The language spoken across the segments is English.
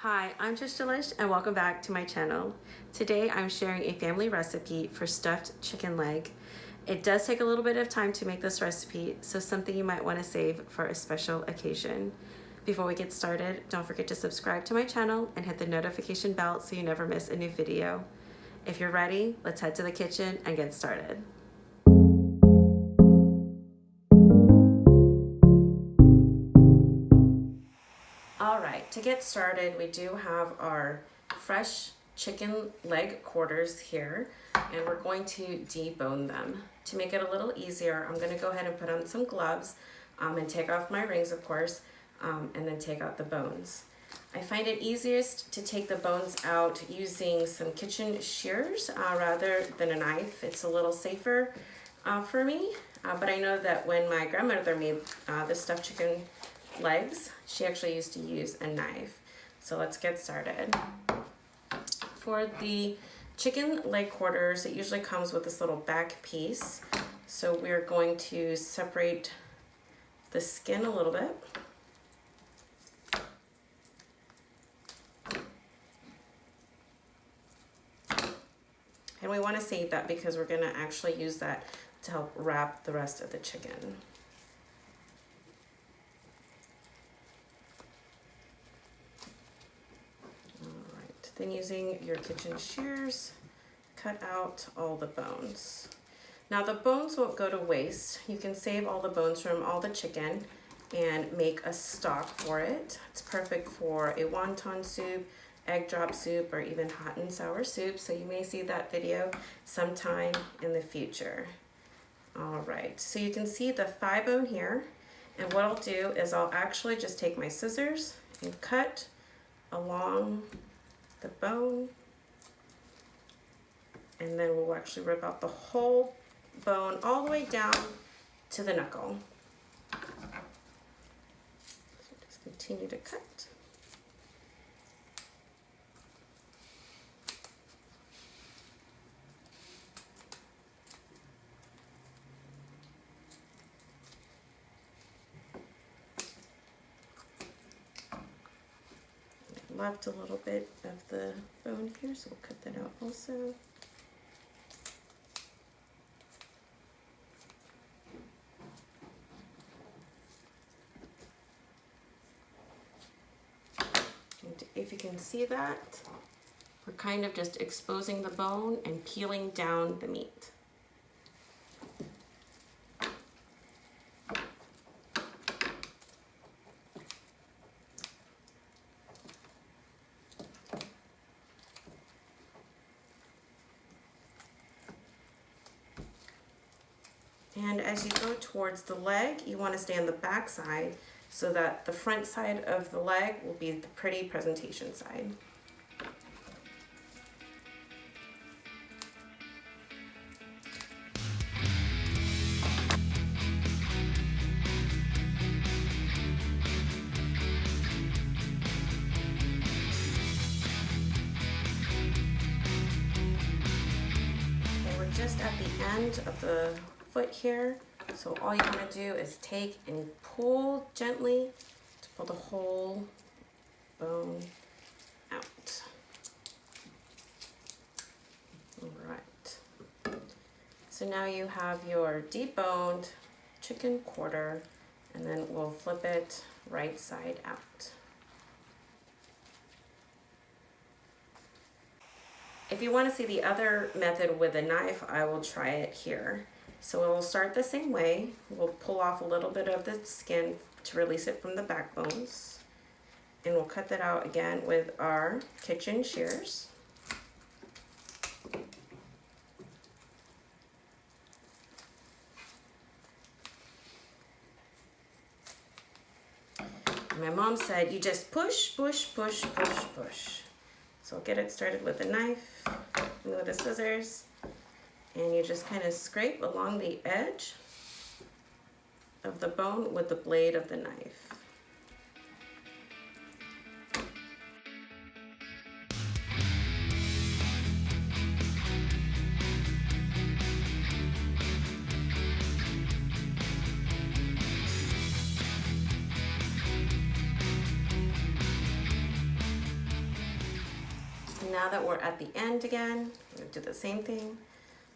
Hi, I'm Delish and welcome back to my channel. Today I'm sharing a family recipe for stuffed chicken leg. It does take a little bit of time to make this recipe, so something you might want to save for a special occasion. Before we get started, don't forget to subscribe to my channel and hit the notification bell so you never miss a new video. If you're ready, let's head to the kitchen and get started. Alright, to get started, we do have our fresh chicken leg quarters here, and we're going to debone them. To make it a little easier, I'm going to go ahead and put on some gloves and take off my rings, of course, and then take out the bones. I find it easiest to take the bones out using some kitchen shearers rather than a knife. It's a little safer for me, but I know that when my grandmother made the stuffed chicken legs, she actually used to use a knife. So let's get started. For the chicken leg quarters, it usually comes with this little back piece. So we're going to separate the skin a little bit. And we want to save that because we're going to actually use that to help wrap the rest of the chicken. Then using your kitchen shears, cut out all the bones. Now the bones won't go to waste. You can save all the bones from all the chicken and make a stock for it. It's perfect for a wonton soup, egg drop soup, or even hot and sour soup. So you may see that video sometime in the future. All right, so you can see the thigh bone here. And what I'll do is I'll actually just take my scissors and cut along the bone, and then we'll actually rip out the whole bone all the way down to the knuckle. So just continue to cut. Left a little bit of the bone here, so we'll cut that out also. And if you can see that, we're kind of just exposing the bone and peeling down the meat. And as you go towards the leg, you want to stay on the back side so that the front side of the leg will be the pretty presentation side. And we're just at the end of the foot here, so all you want to do is take and pull gently to pull the whole bone out. All right, so now you have your deboned chicken quarter, and then we'll flip it right side out. If you want to see the other method with a knife, I will try it here. So we'll start the same way. We'll pull off a little bit of the skin to release it from the backbones. And we'll cut that out again with our kitchen shears. My mom said you just push, push, push, push, push. So I'll get it started with the knife and with the scissors. And you just kind of scrape along the edge of the bone with the blade of the knife. now that we're at the end again, we're gonna do the same thing.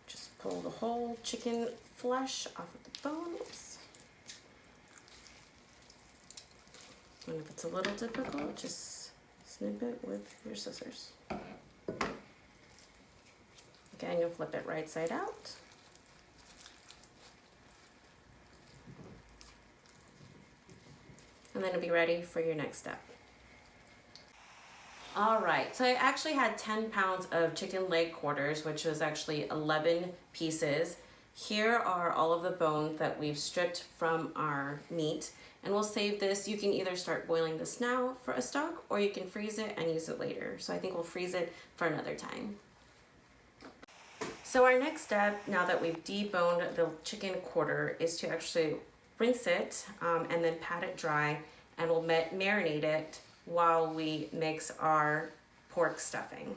Just pull the whole chicken flesh off of the bones. And if it's a little difficult, just snip it with your scissors. Again, you'll flip it right side out. And then it'll be ready for your next step. All right, so I actually had 10 pounds of chicken leg quarters, which was actually 11 pieces. Here are all of the bones that we've stripped from our meat, and we'll save this. You can either start boiling this now for a stock, or you can freeze it and use it later. So I think we'll freeze it for another time. So our next step, now that we've deboned the chicken quarter, is to actually rinse it and then pat it dry, and we'll marinate it while we mix our pork stuffing.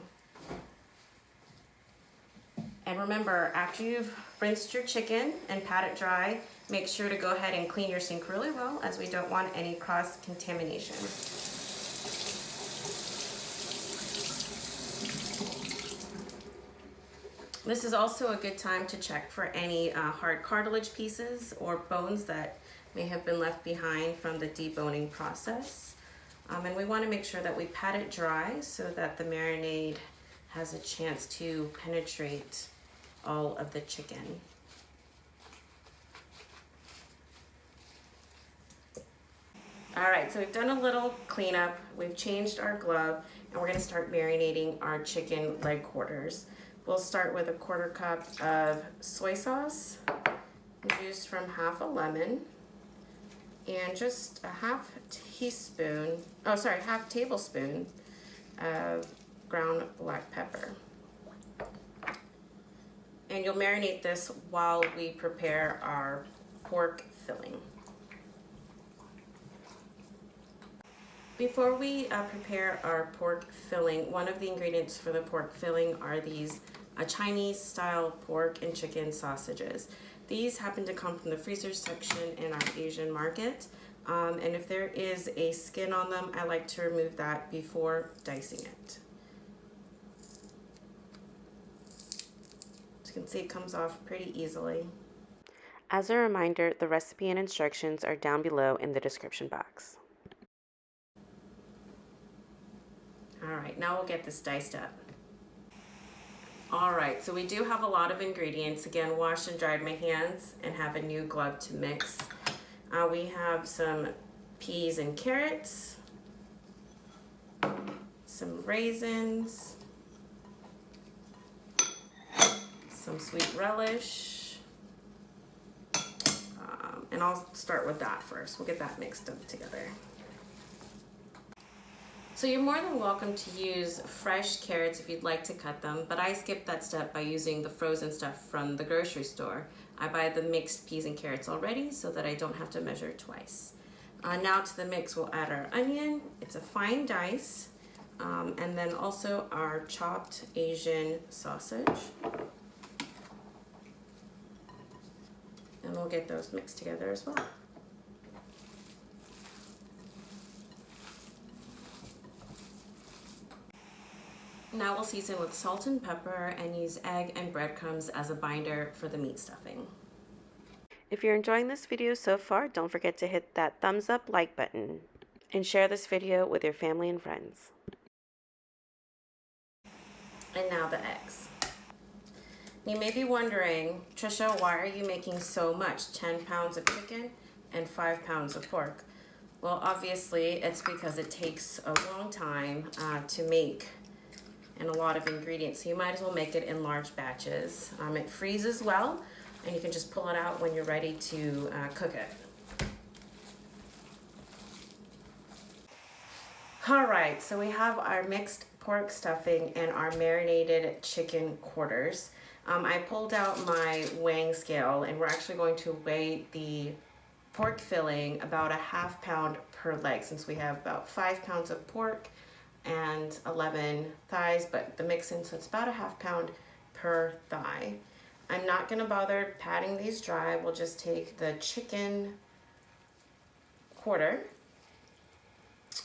And remember, after you've rinsed your chicken and pat it dry, make sure to go ahead and clean your sink really well, as we don't want any cross-contamination. This is also a good time to check for any hard cartilage pieces or bones that may have been left behind from the deboning process. And we want to make sure that we pat it dry so that the marinade has a chance to penetrate all of the chicken. All right, so we've done a little cleanup, we've changed our glove, and we're going to start marinating our chicken leg quarters. We'll start with a 1/4 cup of soy sauce, juice from half a lemon, and just a half tablespoon of ground black pepper. And you'll marinate this while we prepare our pork filling. Before we prepare our pork filling, one of the ingredients for the pork filling are these Chinese style pork and chicken sausages. These happen to come from the freezer section in our Asian market. And if there is a skin on them, I like to remove that before dicing it. As you can see, it comes off pretty easily. As a reminder, the recipe and instructions are down below in the description box. All right, now we'll get this diced up. All right, so we do have a lot of ingredients. Again, washed and dried my hands and have a new glove to mix. We have some peas and carrots, some raisins, some sweet relish, and I'll start with that first. We'll get that mixed up together. So you're more than welcome to use fresh carrots if you'd like to cut them, but I skip that step by using the frozen stuff from the grocery store. I buy the mixed peas and carrots already so that I don't have to measure twice. Now to the mix, we'll add our onion. It's a fine dice, and then also our chopped Asian sausage. And we'll get those mixed together as well. Now we'll season with salt and pepper and use egg and breadcrumbs as a binder for the meat stuffing. If you're enjoying this video so far, don't forget to hit that thumbs up like button and share this video with your family and friends. And now the eggs. You may be wondering, Trisha, why are you making so much? 10 pounds of chicken and 5 pounds of pork. Well, obviously it's because it takes a long time to make and a lot of ingredients, so you might as well make it in large batches. It freezes well, and you can just pull it out when you're ready to cook it. All right, so we have our mixed pork stuffing and our marinated chicken quarters. I pulled out my weighing scale, and we're actually going to weigh the pork filling about a ½ pound per leg, since we have about 5 pounds of pork and 11 thighs, but the mix-in, so it's about a ½ pound per thigh. I'm not gonna bother patting these dry. We'll just take the chicken quarter,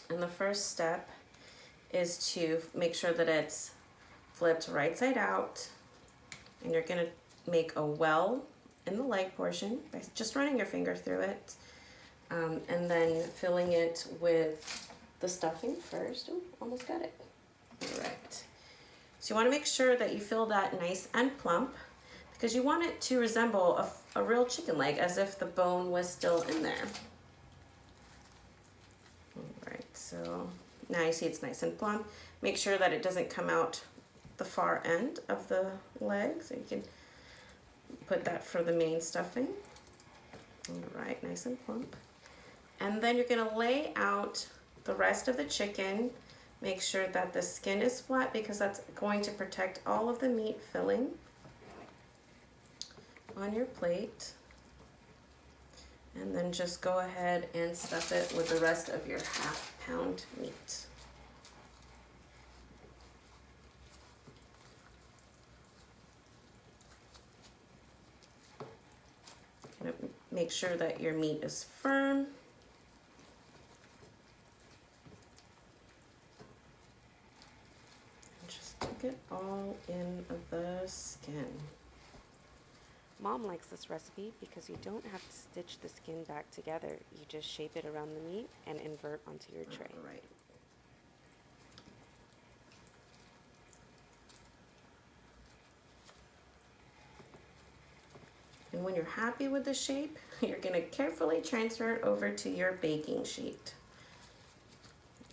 and the first step is to make sure that it's flipped right side out, and you're gonna make a well in the leg portion by just running your finger through it, and then filling it with the stuffing first. Oh, almost got it. All right. So you want to make sure that you fill that nice and plump, because you want it to resemble a real chicken leg, as if the bone was still in there. All right, so now you see it's nice and plump. Make sure that it doesn't come out the far end of the leg, so you can put that for the main stuffing. All right, nice and plump. And then you're gonna lay out the rest of the chicken. Make sure that the skin is flat, because that's going to protect all of the meat filling on your plate. And then just go ahead and stuff it with the rest of your half-pound meat. Make sure that your meat is firm. Just tuck it all in the skin. Mom likes this recipe because you don't have to stitch the skin back together. You just shape it around the meat and invert onto your tray. All right. And when you're happy with the shape, you're going to carefully transfer it over to your baking sheet.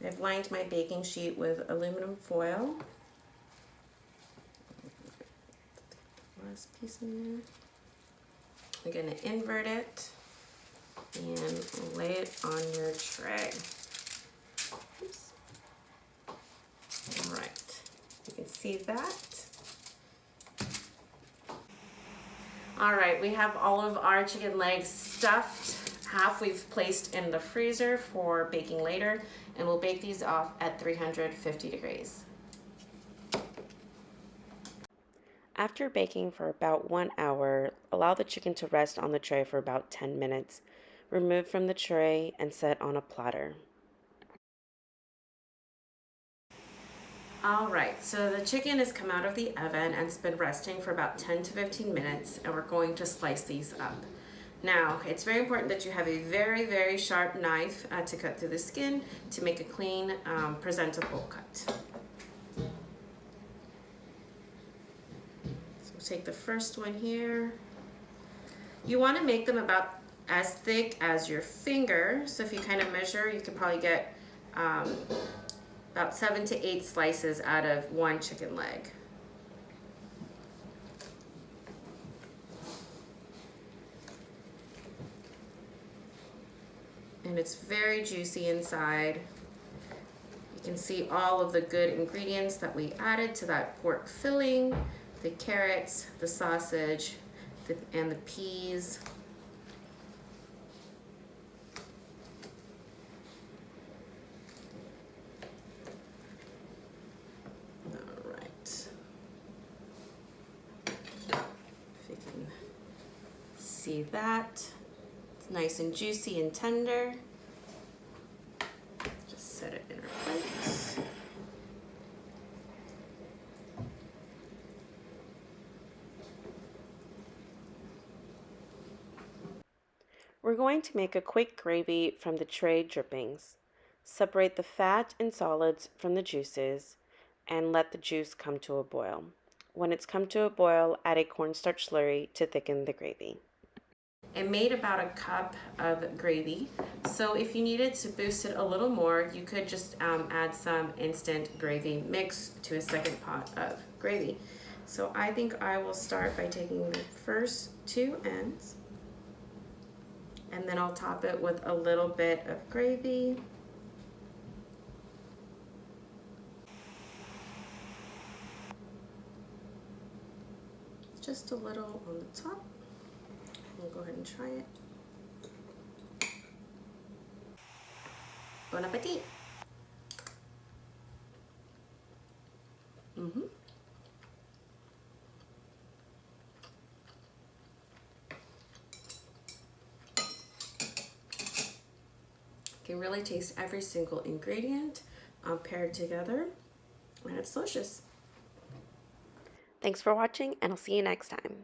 I've lined my baking sheet with aluminum foil. Last piece in there. You're going to invert it and lay it on your tray. Oops. All right, you can see that. All right, we have all of our chicken legs stuffed. Half we've placed in the freezer for baking later, and we'll bake these off at 350 degrees. After baking for about 1 hour, allow the chicken to rest on the tray for about 10 minutes. Remove from the tray and set on a platter. All right, so the chicken has come out of the oven and it's been resting for about 10 to 15 minutes, and we're going to slice these up. Now, it's very important that you have a very, very sharp knife to cut through the skin to make a clean, presentable cut. Take the first one here. You want to make them about as thick as your finger. So if you kind of measure, you could probably get about 7 to 8 slices out of one chicken leg. And it's very juicy inside. You can see all of the good ingredients that we added to that pork filling. The carrots, the sausage, and the peas. All right. If you can see that, it's nice and juicy and tender. Just set it in our plates. We're going to make a quick gravy from the tray drippings. Separate the fat and solids from the juices and let the juice come to a boil. When it's come to a boil, add a cornstarch slurry to thicken the gravy. I made about a cup of gravy, so if you needed to boost it a little more, you could just add some instant gravy mix to a second pot of gravy. So I think I will start by taking the first 2 ends, and then I'll top it with a little bit of gravy. Just a little on the top. We'll go ahead and try it. Bon appetit! You can really taste every single ingredient paired together, and it's delicious. Thanks for watching, and I'll see you next time.